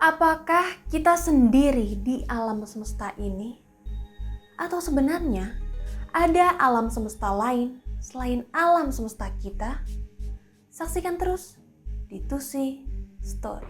Apakah kita sendiri di alam semesta ini? Atau sebenarnya ada alam semesta lain selain alam semesta kita? Saksikan terus di Tusi Story.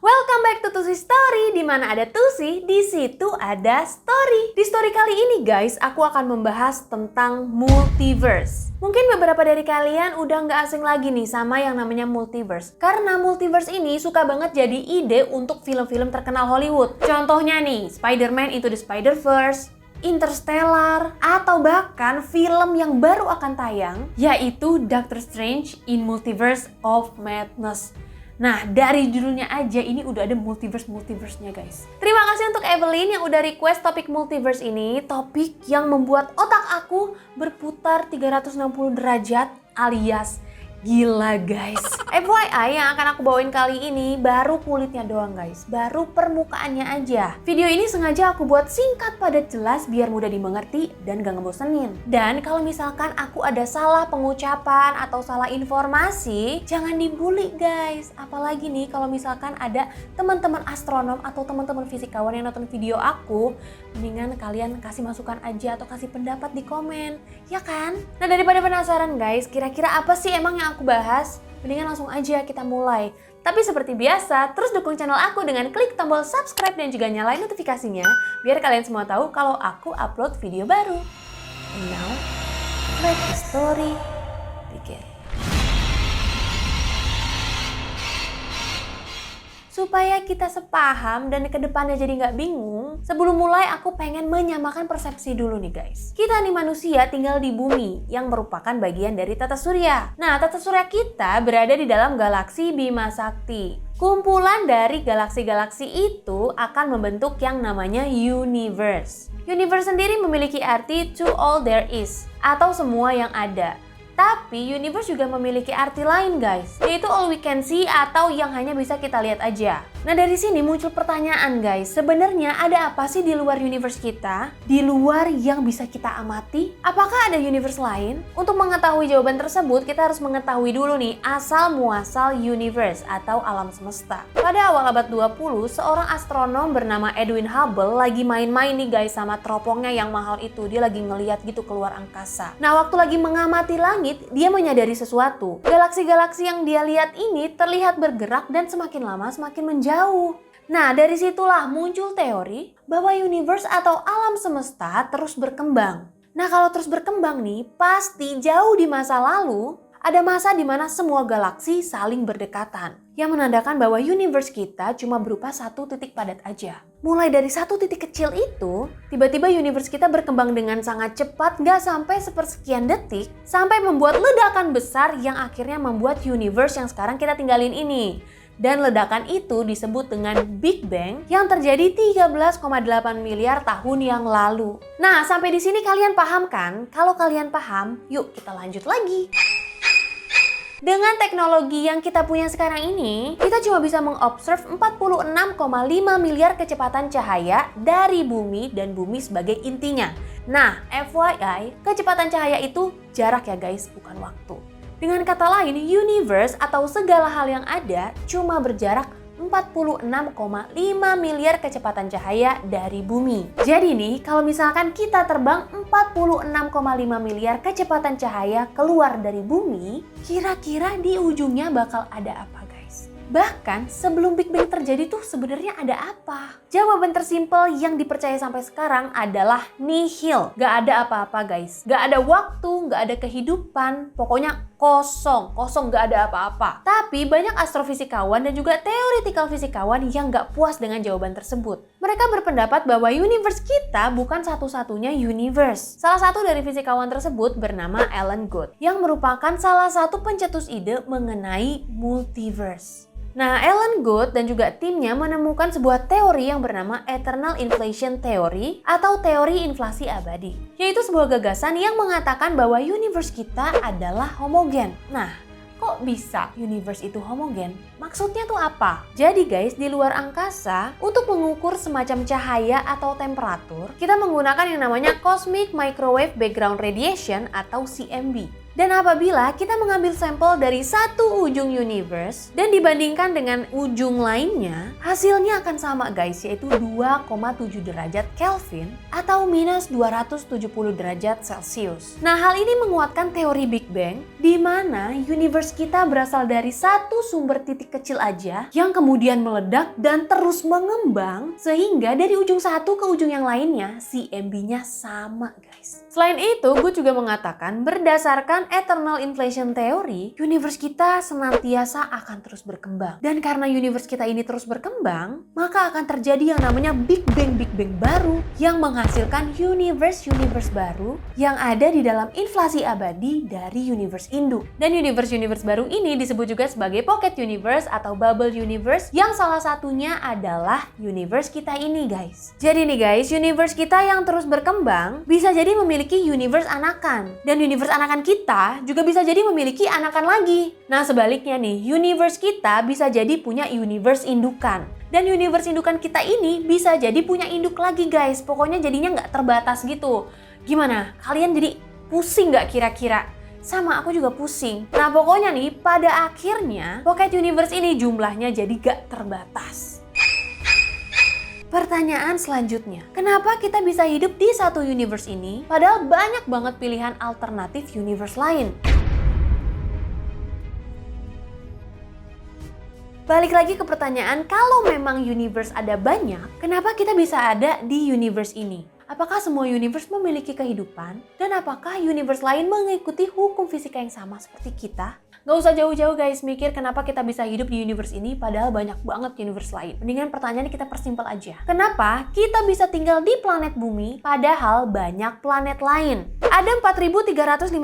Welcome back to Tusi Story, di mana ada Tusi, di situ ada story. Di story kali ini guys, aku akan membahas tentang multiverse. Mungkin beberapa dari kalian udah nggak asing lagi nih sama yang namanya multiverse. Karena multiverse ini suka banget jadi ide untuk film-film terkenal Hollywood. Contohnya nih, Spider-Man Into the Spider-Verse, Interstellar, atau bahkan film yang baru akan tayang, yaitu Doctor Strange in Multiverse of Madness. Nah, dari judulnya aja ini udah ada multiverse-nya guys. Terima kasih untuk Evelyn yang udah request topik multiverse ini, topik yang membuat otak aku berputar 360 derajat alias gila guys. FYI yang akan aku bawain kali ini baru kulitnya doang guys, baru permukaannya aja. Video ini sengaja aku buat singkat padat jelas biar mudah dimengerti dan gak ngebosenin. Dan kalau misalkan aku ada salah pengucapan atau salah informasi, jangan dibully guys. Apalagi nih kalau misalkan ada teman-teman astronom atau teman-teman fisikawan yang nonton video aku, mendingan kalian kasih masukan aja atau kasih pendapat di komen, ya kan? Nah daripada penasaran guys, kira-kira apa sih emang yang aku bahas? Mendingan langsung aja kita mulai. Tapi seperti biasa, terus dukung channel aku dengan klik tombol subscribe dan juga nyalain notifikasinya biar kalian semua tahu kalau aku upload video baru. And now, let the story begin. Supaya kita sepaham dan kedepannya jadi nggak bingung, sebelum mulai aku pengen menyamakan persepsi dulu nih guys. Kita nih manusia tinggal di bumi yang merupakan bagian dari tata surya. Nah, tata surya kita berada di dalam galaksi Bima Sakti. Kumpulan dari galaksi-galaksi itu akan membentuk yang namanya universe. Universe sendiri memiliki arti to all there is, atau semua yang ada. Tapi universe juga memiliki arti lain guys, yaitu all we can see atau yang hanya bisa kita lihat aja. Nah dari sini muncul pertanyaan guys, sebenarnya ada apa sih di luar universe kita? Di luar yang bisa kita amati? Apakah ada universe lain? Untuk mengetahui jawaban tersebut, kita harus mengetahui dulu nih asal muasal universe atau alam semesta. Pada awal abad 20, seorang astronom bernama Edwin Hubble lagi main-main nih guys sama teropongnya yang mahal itu. Dia lagi ngeliat gitu keluar angkasa. Nah waktu lagi mengamati langit, dia menyadari sesuatu. Galaksi-galaksi yang dia lihat ini terlihat bergerak dan semakin lama semakin menjauh. Nah, dari situlah muncul teori bahwa universe atau alam semesta terus berkembang. Nah, kalau terus berkembang nih, pasti jauh di masa lalu ada masa di mana semua galaksi saling berdekatan. Yang menandakan bahwa universe kita cuma berupa satu titik padat aja. Mulai dari satu titik kecil itu, tiba-tiba universe kita berkembang dengan sangat cepat, nggak sampai sepersekian detik, sampai membuat ledakan besar yang akhirnya membuat universe yang sekarang kita tinggalin ini. Dan ledakan itu disebut dengan Big Bang yang terjadi 13,8 miliar tahun yang lalu. Nah, sampai di sini kalian paham kan? Kalau kalian paham, yuk kita lanjut lagi. Dengan teknologi yang kita punya sekarang ini, kita cuma bisa mengobserv 46,5 miliar kecepatan cahaya dari bumi dan bumi sebagai intinya. Nah, FYI, kecepatan cahaya itu jarak ya guys, bukan waktu. Dengan kata lain, universe atau segala hal yang ada cuma berjarak 46,5 miliar kecepatan cahaya dari bumi. Jadi nih, kalau misalkan kita terbang 46,5 miliar kecepatan cahaya keluar dari bumi, kira-kira di ujungnya bakal ada apa guys? Bahkan sebelum Big Bang terjadi tuh sebenarnya ada apa? Jawaban tersimpel yang dipercaya sampai sekarang adalah nihil. Gak ada apa-apa guys. Gak ada waktu, gak ada kehidupan, pokoknya kosong gak ada apa-apa. Tapi banyak astrofisikawan dan juga theoretical fisikawan yang gak puas dengan jawaban tersebut. Mereka berpendapat bahwa universe kita bukan satu-satunya universe. Salah satu dari fisikawan tersebut bernama Alan Guth, yang merupakan salah satu pencetus ide mengenai multiverse. Nah, Alan Guth dan juga timnya menemukan sebuah teori yang bernama Eternal Inflation Theory atau teori inflasi abadi, yaitu sebuah gagasan yang mengatakan bahwa universe kita adalah homogen. Nah, Kok bisa universe itu homogen? Maksudnya tuh apa? Jadi guys, di luar angkasa, untuk mengukur semacam cahaya atau temperatur, kita menggunakan yang namanya Cosmic Microwave Background Radiation atau CMB. Dan apabila kita mengambil sampel dari satu ujung universe dan dibandingkan dengan ujung lainnya, hasilnya akan sama guys, yaitu 2,7 derajat Kelvin atau minus 270 derajat Celcius. Nah, hal ini menguatkan teori Big Bang, di mana universe kita berasal dari satu sumber titik kecil aja yang kemudian meledak dan terus mengembang, sehingga dari ujung satu ke ujung yang lainnya, CMB-nya sama guys. Selain itu, gue juga mengatakan berdasarkan eternal inflation theory, universe kita senantiasa akan terus berkembang. Dan karena universe kita ini terus berkembang, maka akan terjadi yang namanya Big Bang baru yang menghasilkan universe baru yang ada di dalam inflasi abadi dari universe induk. Dan universe baru ini disebut juga sebagai pocket universe atau bubble universe yang salah satunya adalah universe kita ini guys. Jadi nih guys, universe kita yang terus berkembang bisa jadi memiliki universe anakan. Dan universe anakan kita juga bisa jadi memiliki anakan lagi. Nah sebaliknya nih, universe kita bisa jadi punya universe indukan. Dan universe indukan kita ini bisa jadi punya induk lagi guys. Pokoknya jadinya nggak terbatas gitu. Gimana? Kalian jadi pusing nggak kira-kira? Sama, aku juga pusing. Nah pokoknya nih, pada akhirnya pocket universe ini jumlahnya jadi gak terbatas. Pertanyaan selanjutnya, kenapa kita bisa hidup di satu universe ini padahal banyak banget pilihan alternatif universe lain? Balik lagi ke pertanyaan, kalau memang universe ada banyak, kenapa kita bisa ada di universe ini? Apakah semua universe memiliki kehidupan? Dan apakah universe lain mengikuti hukum fisika yang sama seperti kita? Gak usah jauh-jauh guys mikir kenapa kita bisa hidup di universe ini padahal banyak banget universe lain. Mendingan pertanyaannya kita persimpel aja. Kenapa kita bisa tinggal di planet bumi padahal banyak planet lain? Ada 4.354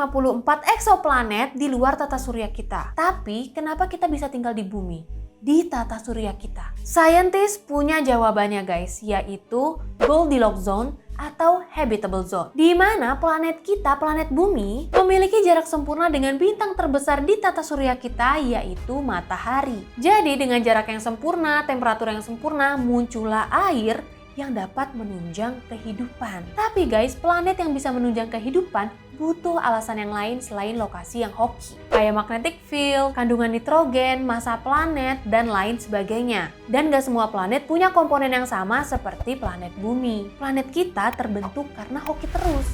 eksoplanet di luar tata surya kita. Tapi kenapa kita bisa tinggal di bumi? Di tata surya kita. Scientist punya jawabannya guys, yaitu Goldilocks zone atau habitable zone, di mana planet kita, planet bumi, memiliki jarak sempurna dengan bintang terbesar di tata surya kita, yaitu matahari. Jadi dengan jarak yang sempurna, temperatur yang sempurna, muncullah air yang dapat menunjang kehidupan. Tapi guys, planet yang bisa menunjang kehidupan butuh alasan yang lain selain lokasi yang hoki. Kayak magnetic field, kandungan nitrogen, massa planet, dan lain sebagainya. Dan gak semua planet punya komponen yang sama seperti planet bumi. Planet kita terbentuk karena hoki terus.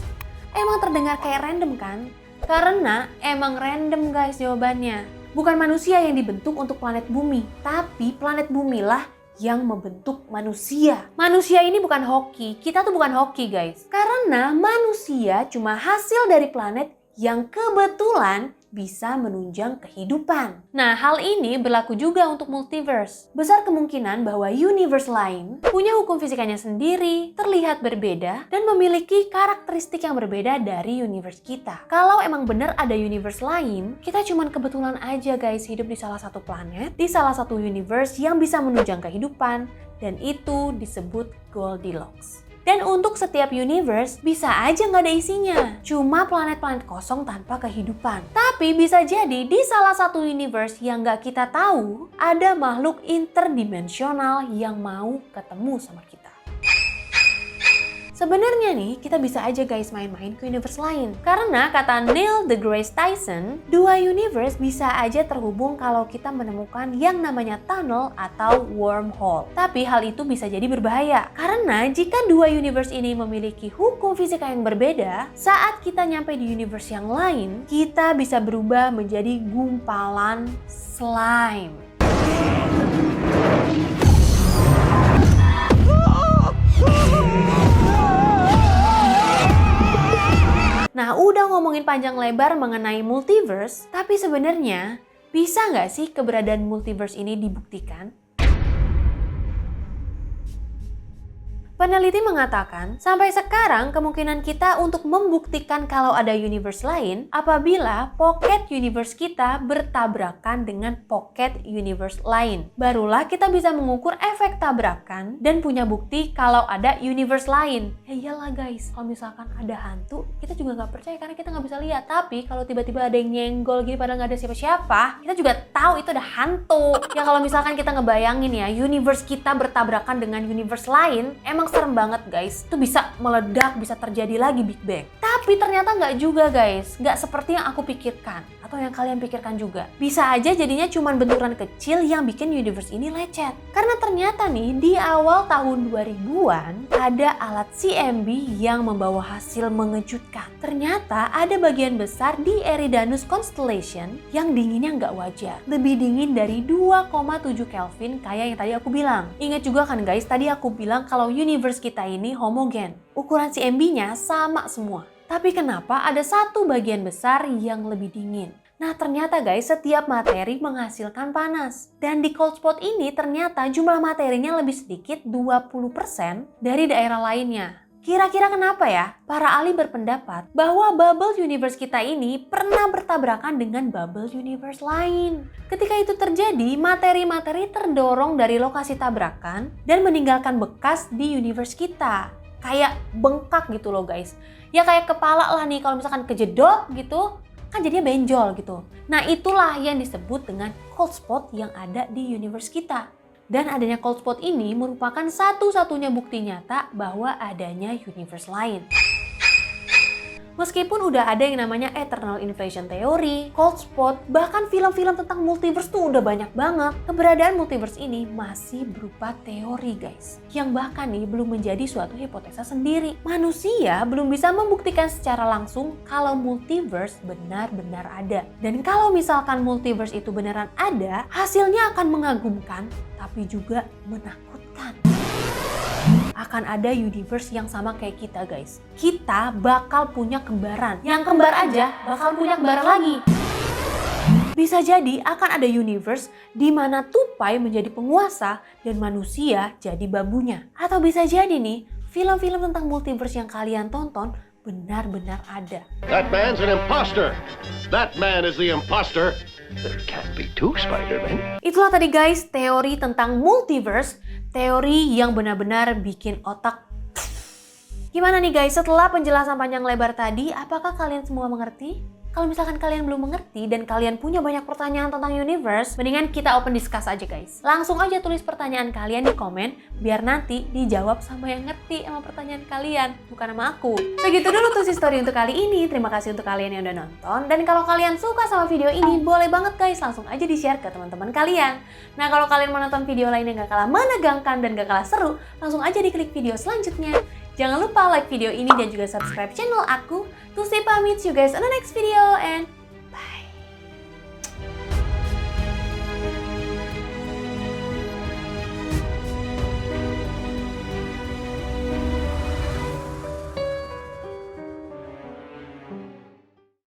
Emang terdengar kayak random kan? Karena emang random guys jawabannya. Bukan manusia yang dibentuk untuk planet bumi, tapi planet bumi lah yang membentuk manusia. Manusia ini bukan hoki, kita tuh bukan hoki guys. Karena manusia cuma hasil dari planet yang kebetulan bisa menunjang kehidupan. Nah, hal ini berlaku juga untuk multiverse. Besar kemungkinan bahwa universe lain punya hukum fisikanya sendiri, terlihat berbeda, dan memiliki karakteristik yang berbeda dari universe kita. Kalau emang bener ada universe lain, kita cuman kebetulan aja guys hidup di salah satu planet, di salah satu universe yang bisa menunjang kehidupan, dan itu disebut Goldilocks. Dan untuk setiap universe, bisa aja nggak ada isinya. Cuma planet-planet kosong tanpa kehidupan. Tapi bisa jadi di salah satu universe yang nggak kita tahu, ada makhluk interdimensional yang mau ketemu sama kita. Sebenarnya nih, kita bisa aja guys main-main ke universe lain. Karena kata Neil deGrasse Tyson, dua universe bisa aja terhubung kalau kita menemukan yang namanya tunnel atau wormhole. Tapi hal itu bisa jadi berbahaya. Karena jika dua universe ini memiliki hukum fisika yang berbeda, saat kita nyampe di universe yang lain, kita bisa berubah menjadi gumpalan slime. Nah, udah ngomongin panjang lebar mengenai multiverse, tapi sebenarnya bisa nggak sih keberadaan multiverse ini dibuktikan? Peneliti mengatakan, sampai sekarang kemungkinan kita untuk membuktikan kalau ada universe lain apabila pocket universe kita bertabrakan dengan pocket universe lain. Barulah kita bisa mengukur efek tabrakan dan punya bukti kalau ada universe lain. Ya iyalah guys, kalau misalkan ada hantu, kita juga nggak percaya karena kita nggak bisa lihat. Tapi kalau tiba-tiba ada yang nyenggol gini padahal nggak ada siapa-siapa, kita juga tahu itu ada hantu. Ya kalau misalkan kita ngebayangin ya, universe kita bertabrakan dengan universe lain, emang serem banget guys. Itu bisa meledak, bisa terjadi lagi Big Bang. Tapi ternyata nggak juga guys. Nggak seperti yang aku pikirkan. Atau yang kalian pikirkan juga. Bisa aja jadinya cuma benturan kecil yang bikin universe ini lecet. Karena ternyata nih, di awal tahun 2000-an, ada alat CMB yang membawa hasil mengejutkan. Ternyata ada bagian besar di Eridanus Constellation yang dinginnya nggak wajar. Lebih dingin dari 2,7 Kelvin kayak yang tadi aku bilang. Ingat juga kan guys, tadi aku bilang kalau universe kita ini homogen. Ukuran CMB-nya sama semua. Tapi kenapa ada satu bagian besar yang lebih dingin? Nah ternyata guys, setiap materi menghasilkan panas. Dan di cold spot ini ternyata jumlah materinya lebih sedikit 20% dari daerah lainnya. Kira-kira kenapa ya? Para ahli berpendapat bahwa bubble universe kita ini pernah bertabrakan dengan bubble universe lain. Ketika itu terjadi, materi-materi terdorong dari lokasi tabrakan dan meninggalkan bekas di universe kita. Kayak bengkak gitu loh guys. Ya kayak kepala lah nih kalau misalkan kejedot gitu, kan jadinya benjol gitu. Nah itulah yang disebut dengan cold spot yang ada di universe kita. Dan adanya cold spot ini merupakan satu-satunya bukti nyata bahwa adanya universe lain. Meskipun udah ada yang namanya eternal inflation theory, cold spot, bahkan film-film tentang multiverse tuh udah banyak banget. Keberadaan multiverse ini masih berupa teori guys. Yang bahkan nih belum menjadi suatu hipotesa sendiri. Manusia belum bisa membuktikan secara langsung kalau multiverse benar-benar ada. Dan kalau misalkan multiverse itu beneran ada, hasilnya akan mengagumkan tapi juga menakutkan. Akan ada universe yang sama kayak kita guys. Kita bakal punya kembaran. Yang kembar aja bakal punya kembaran lagi. Bisa jadi akan ada universe di mana tupai menjadi penguasa dan manusia jadi babunya. Atau bisa jadi nih, film-film tentang multiverse yang kalian tonton benar-benar ada. That man's an imposter. That man is the imposter. There can't be two Spider-Men. Itulah tadi guys teori tentang multiverse, teori yang benar-benar bikin otak. Gimana nih guys, setelah penjelasan panjang lebar tadi, apakah kalian semua mengerti? Kalau misalkan kalian belum mengerti dan kalian punya banyak pertanyaan tentang universe, mendingan kita open discuss aja guys. Langsung aja tulis pertanyaan kalian di komen, biar nanti dijawab sama yang ngerti sama pertanyaan kalian, bukan sama aku. Segitu dulu tuh story untuk kali ini. Terima kasih untuk kalian yang udah nonton. Dan kalau kalian suka sama video ini, boleh banget guys, langsung aja di-share ke teman-teman kalian. Nah kalau kalian mau nonton video lain yang gak kalah menegangkan dan gak kalah seru, langsung aja diklik video selanjutnya. Jangan lupa like video ini dan juga subscribe channel aku. To say pamit, see you guys on the next video and